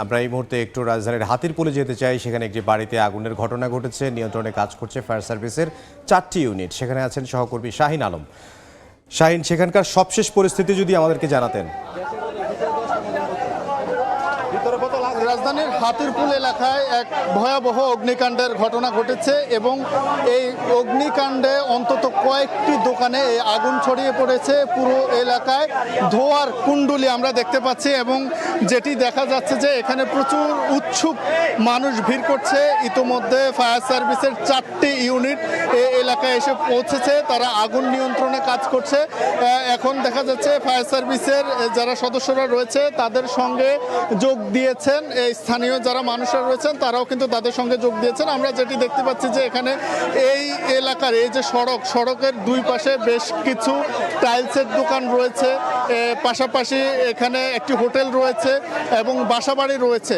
আমরা এই মুহূর্তে একটু রাজধানীর হাতিরপুলে যেতে চাই। সেখানে একটি বাড়িতে আগুনের ঘটনা ঘটেছে। নিয়ন্ত্রণে কাজ করছে ফায়ার সার্ভিসের 4টি ইউনিট। সেখানে আছেন সহকর্মী শাহিন আলম। শাহিন, সেখানকার সবশেষ পরিস্থিতি যদি আমাদেরকে জানাতেন। রাজধানীর হাতিরপুল এলাকায় এক ভয়াবহ অগ্নিকাণ্ডের ঘটনা ঘটেছে এবং এই অগ্নিকাণ্ডে অন্তত কয়েকটি দোকানে আগুন ছড়িয়ে পড়েছে। পুরো এলাকায় ধোঁয়ার কুণ্ডুলি আমরা দেখতে পাচ্ছি এবং যেটি দেখা যাচ্ছে যে এখানে প্রচুর উৎসুক মানুষ ভিড় করছে। ইতোমধ্যে ফায়ার সার্ভিসের 4টি ইউনিট এলাকায় এসে পৌঁছেছে, তারা আগুন নিয়ন্ত্রণে কাজ করছে। এখন দেখা যাচ্ছে ফায়ার সার্ভিসের যারা সদস্যরা রয়েছে তাদের সঙ্গে যোগ দিয়েছেন স্থানীয় যারা মানুষরা রয়েছেন, তারাও কিন্তু তাদের সঙ্গে যোগ দিয়েছেন। আমরা যেটি দেখতে পাচ্ছি যে এখানে এই এলাকার এই যে সড়কের দুই পাশে বেশ কিছু টাইলসের দোকান রয়েছে, পাশাপাশি এখানে একটি হোটেল রয়েছে এবং বাসাবাড়ি রয়েছে।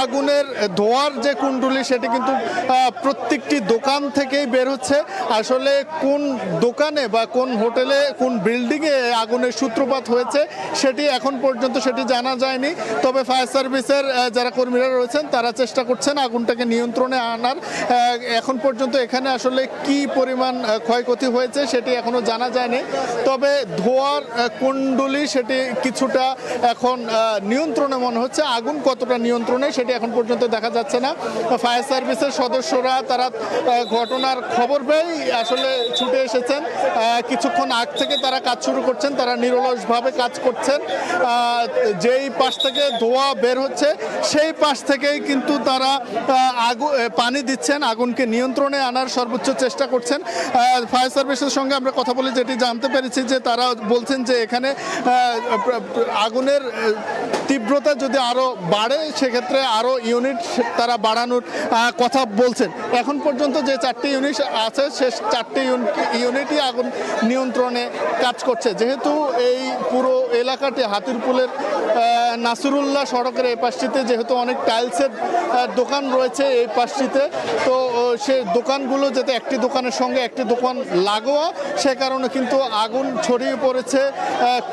আগুনের ধোঁয়ার যে কুণ্ডুলি সেটি কিন্তু প্রত্যেকটি দোকান থেকেই বের হচ্ছে। আসলে কোন দোকানে বা কোন হোটেলে কোন বিল্ডিংয়ে আগুনের সূত্রপাত হয়েছে সেটি এখন পর্যন্ত জানা যায়নি। তবে ফায়ার সার্ভিসের যারা কর্মীরা রয়েছেন তারা চেষ্টা করছেন আগুনটাকে নিয়ন্ত্রণে আনার। এখন পর্যন্ত এখানে আসলে কি পরিমাণ ক্ষয়ক্ষতি হয়েছে সেটি এখনো জানা যায়নি। তবে ধোঁয়ার কুণ্ডলী সেটি কিছুটা এখন নিয়ন্ত্রণে মনে হচ্ছে। আগুন কতটা নিয়ন্ত্রণে সেটি এখন পর্যন্ত দেখা যাচ্ছে না। ফায়ার সার্ভিসের সদস্যরা তারা ঘটনার খবর পেয়েই আসলে ছুটে এসেছেন। কিছুক্ষণ আগ থেকে তারা কাজ শুরু করছেন, তারা নিরলসভাবে কাজ করছেন। যেই পাশ থেকে ধোঁয়া বের হচ্ছে সেই পাশ থেকেই কিন্তু তারা পানি দিচ্ছেন, আগুনকে নিয়ন্ত্রণে আনার সর্বোচ্চ চেষ্টা করছেন। ফায়ার সার্ভিসের সঙ্গে আমরা কথা বলে যেটি জানতে পেরেছি যে তারা বলছেন যে এখানে আগুনের তীব্রতা যদি আরও বাড়ে সেক্ষেত্রে আরও ইউনিট তারা বাড়ানোর কথা বলছেন। এখন পর্যন্ত যে 4টি ইউনিট আছে সে 4টি ইউনিটই আগুন নিয়ন্ত্রণে কাজ করছে। যেহেতু এই পুরো এলাকাটি হাতিরপুলের নাসিরুল্লাহ সড়কের এই পাশটিতে যেহেতু অনেক টাইলসের দোকান রয়েছে এই পাশটিতে, তো সে দোকানগুলো যাতে একটি দোকানের সঙ্গে একটি দোকান লাগোয়া, সে কারণে কিন্তু আগুন ছড়িয়ে পড়েছে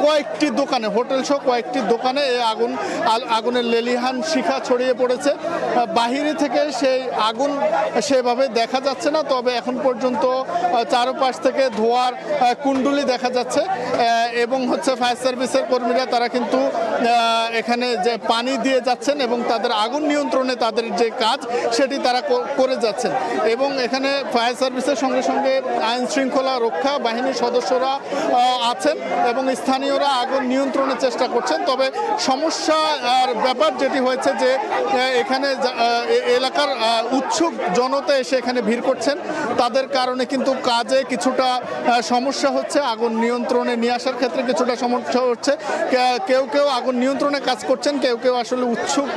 কয়েকটি দোকানে, হোটেল সহ কয়েকটি দোকানে এই আগুনের লেলিহান শিখা ছড়িয়ে পড়েছে। বাহিরে থেকে সেই আগুন সেভাবে দেখা যাচ্ছে না, তবে এখন পর্যন্ত চারপাশ থেকে ধোঁয়ার কুণ্ডুলি দেখা যাচ্ছে এবং ফায়ার সার্ভিসের কর্মীরা তারা কিন্তু এখানে যে পানি দিয়ে যাচ্ছেন এবং তাদের আগুন নিয়ন্ত্রণে তাদের যে কাজ সেটি তারা করে যাচ্ছেন। এবং এখানে ফায়ার সার্ভিসের সঙ্গে সঙ্গে আইন শৃঙ্খলা রক্ষা বাহিনীর সদস্যরা আছেন এবং স্থানীয়রা আগুন নিয়ন্ত্রণের চেষ্টা করছেন। তবে সমস্যা আর ব্যাপার যেটি হয়েছে যে এখানে এলাকার উৎসুক জনতা এসে এখানে ভিড় করছেন, তাদের কারণে কিন্তু কাজে কিছুটা সমস্যা হচ্ছে। আগুন নিয়ন্ত্রণে নিয়ে আসার ক্ষেত্রে কিছুটা সমস্যা হচ্ছে। কেউ কেউ আগুন নিয়ন্ত্রণে কাজ করছেন, কেউ কেউ আসলে উৎসুক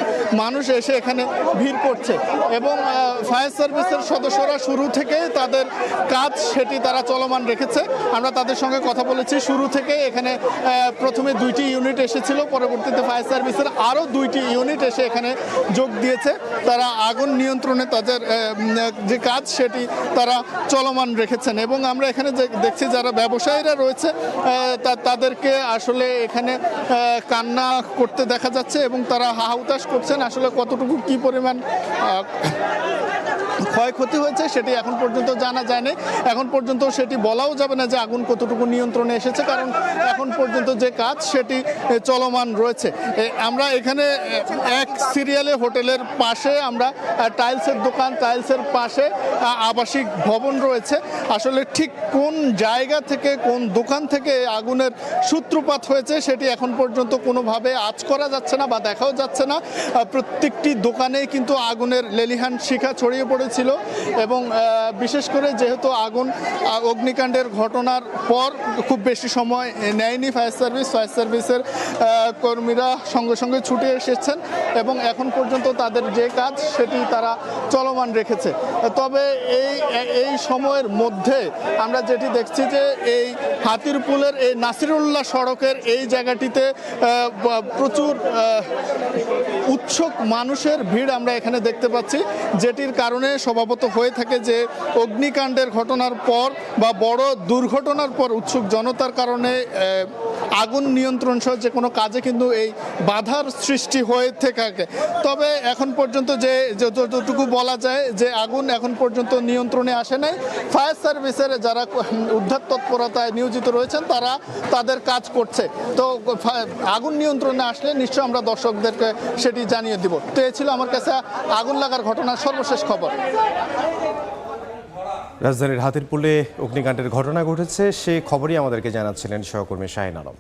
মানুষ এসে এখানে ভিড় করছে এবং ফায়ার সার্ভিসের সদস্যরা শুরু থেকেই তাদের কাজ সেটি তারা চলমান রেখেছে। আমরা তাদের সঙ্গে কথা বলেছি। শুরু থেকে এখানে প্রথমে 2টি ইউনিট এসেছিল, পরবর্তীতে ফায়ার সার্ভিসের আরও 2টি ইউনিট এসে এখানে যোগ দিয়েছে। তারা আগুন নিয়ন্ত্রণে তাদের যে কাজ সেটি তারা চলমান রেখেছেন এবং আমরা এখানে দেখছি যারা ব্যবসায়ীরা রয়েছে তাদেরকে আসলে এখানে কান্না করতে দেখা যাচ্ছে এবং তারা হাহুতাশ করছেন। আসলে কতটুকু কি পরিমাণ ক্ষয়ক্ষতি হয়েছে সেটি এখন পর্যন্ত জানা যায়নি। এখন পর্যন্ত সেটি বলাও যাবে না যে আগুন কতটুকু নিয়ন্ত্রণে এসেছে, কারণ এখন পর্যন্ত যে কাজ সেটি চলমান রয়েছে। আমরা এখানে এক সিরিয়ালে হোটেলের পাশে আমরা টাইলসের দোকান, টাইলসের পাশে আবাসিক ভবন রয়েছে। আসলে ঠিক কোন জায়গা থেকে কোন দোকান থেকে আগুনের সূত্রপাত হয়েছে সেটি এখন পর্যন্ত কোনোভাবে আঁচ করা যাচ্ছে না বা দেখাও যাচ্ছে না। প্রত্যেকটি দোকানেই কিন্তু আগুনের লেলিহান শিখা ছড়িয়ে পড়েছিল এবং বিশেষ করে যেহেতু অগ্নিকাণ্ডের ঘটনার পর খুব বেশি সময় নেয়নি ফায়ার সার্ভিসের কর্মীরা সঙ্গে সঙ্গে ছুটে এসেছেন এবং এখন পর্যন্ত তাদের যে কাজ সেটি তারা চলমান রেখেছে। তবে এই সময়ের মধ্যে আমরা যেটি দেখছি যে এই হাতিরপুলের এই নাসিরুল্লাহ সড়কের এই জায়গাটিতে প্রচুর উৎসুক মানুষের ভিড় আমরা এখানে দেখতে পাচ্ছি, যেটির কারণে স্বভাবত হয়ে থাকে যে অগ্নিকাণ্ডের ঘটনার পর বা বড় দুর্ঘটনার পর উৎসুক জনতার কারণে আগুন নিয়ন্ত্রণ সহ যে কোনো কাজে কিন্তু এই বাধার সৃষ্টি হয়ে থাকে। তবে এখন পর্যন্ত যে যতটুকু বলা যায় যে আগুন এখন পর্যন্ত নিয়ন্ত্রণে আসে নাই। ফায়ার সার্ভিসের যারা উদ্ধার তৎপরতায় নিয়োজিত রয়েছেন তারা তাদের কাজ করছে। তো আগুন নিয়ন্ত্রণে আসলে নিশ্চয়ই আমরা দর্শকদেরকে সেটি জানিয়ে দিব। তো এই ছিল আমার কাছে আগুন লাগার ঘটনার সর্বশেষ খবর। রাজধানীর হাতিরপুলে অগ্নিকাণ্ডের ঘটনা ঘটেছে, সে খবরই আমাদেরকে জানাচ্ছিলেন সহকর্মী শাহিন আলম।